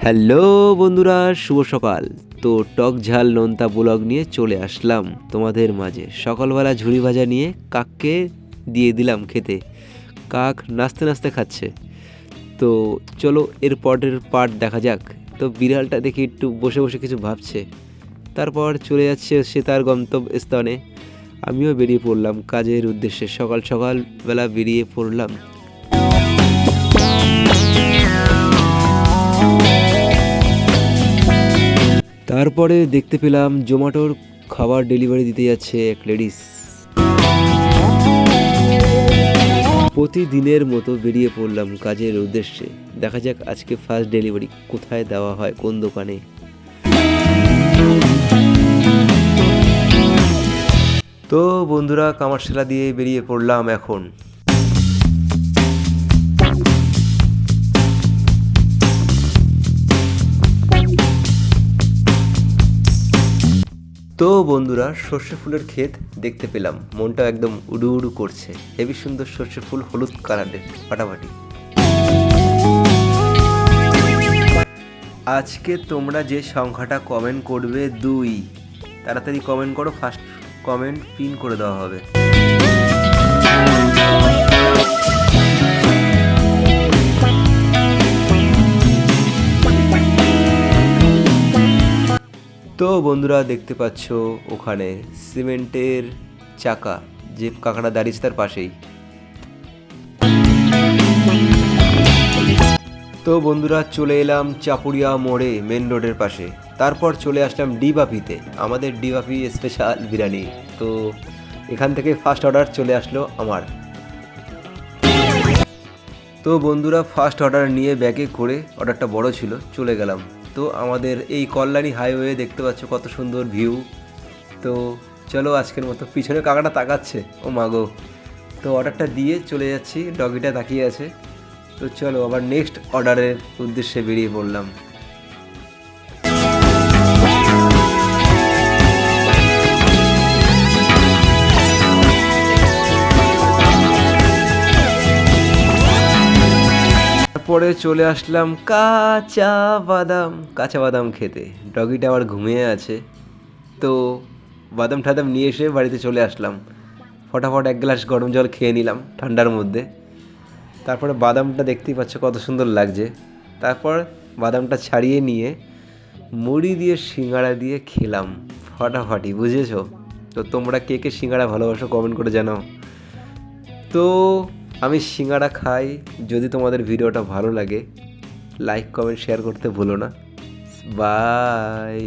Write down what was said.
Hello বন্ধুরা, শুভ সকাল। তো টক ঝাল নোনতা ব্লগ নিয়ে চলে আসলাম তোমাদের মাঝে। সকালবেলা ঝুড়ি ভাজা নিয়ে কাককে দিয়ে দিলাম খেতে। কাক নাচতে নাচতে খাচ্ছে। তো চলো এর পরের পার্ট দেখা যাক। তো বিড়ালটা দেখি একটু বসে বসে কিছু ভাবছে, তারপর চলে যাচ্ছে সে তার গন্তব্যস্থানে। আমিও বেরিয়ে পড়লাম কাজের উদ্দেশ্যে। সকাল সকালবেলা বেরিয়ে পড়লাম। তারপরে দেখতে পেলাম জোম্যাটোর খাবার ডেলিভারি দিতে যাচ্ছে এক লেডিস। প্রতিদিনের মতো বেরিয়ে পড়লাম কাজের উদ্দেশ্যে। দেখা যাক আজকে ফার্স্ট ডেলিভারি কোথায় দেওয়া হয়, কোন দোকানে। তো বন্ধুরা, কামারশালা দিয়ে বেরিয়ে পড়লাম এখন। তো বন্ধুরা, সর্ষে ফুলের ক্ষেত দেখতে পেলাম। মনটা একদম উড়ু উড়ু করছে। হেবি সুন্দর সর্ষে ফুল, হলুদ কালারের ফাটাফাটি। আজকে তোমরা যে সংখ্যাটা কমেন্ট করবে 2, তাড়াতাড়ি কমেন্ট করো, ফার্স্ট কমেন্ট পিন করে দেওয়া হবে। তো বন্ধুরা, দেখতে পাচ্ছ ওখানে সিমেন্টের চাকা, যে কাকাটা দাঁড়িয়েছে তার পাশেই। তো বন্ধুরা, চলে এলাম চাপুরিয়া মোড়ে, মেন রোডের পাশে। তারপর চলে আসলাম ডিবাপিতে, আমাদের ডিবাপি স্পেশাল বিরিয়ানি। তো এখান থেকে ফার্স্ট অর্ডার চলে আসলো আমার। তো বন্ধুরা, ফার্স্ট অর্ডার নিয়ে ব্যাগে করে, অর্ডারটা বড় ছিল, চলে গেলাম। তো আমাদের এই কল্যাণী হাইওয়ে দেখতে পাচ্ছ কত সুন্দর ভিউ। তো চলো আজকের মতো, পিছনে কাকাটা তাকাচ্ছে, ও মাগো। তো অর্ডারটা দিয়ে চলে যাচ্ছি, ডগিটা তাকিয়ে আছে। তো চলো আবার নেক্সট অর্ডারের উদ্দেশ্যে বেরিয়ে পড়লাম। তারপরে চলে আসলাম কাঁচা বাদাম খেতে। ডগিটা আবার ঘুমিয়ে আছে। তো বাদাম ঠাদাম নিয়ে এসে বাড়িতে চলে আসলাম। ফটাফট এক গ্লাস গরম জল খেয়ে নিলাম ঠান্ডার মধ্যে। তারপরে বাদামটা দেখতেই পাচ্ছ কত সুন্দর লাগছে। তারপর বাদামটা ছাড়িয়ে নিয়ে মুড়ি দিয়ে সিঙ্গাড়া দিয়ে খেলাম ফাটাফাটি, বুঝেছো? তো তোমরা কে কে সিঙ্গাড়া ভালোবাসো কমেন্ট করে জানাও। তো আমি সিঙ্গাড়া খাই। যদি তোমাদের ভিডিওটা ভালো লাগে, লাইক কমেন্ট শেয়ার করতে ভুলো না। বাই।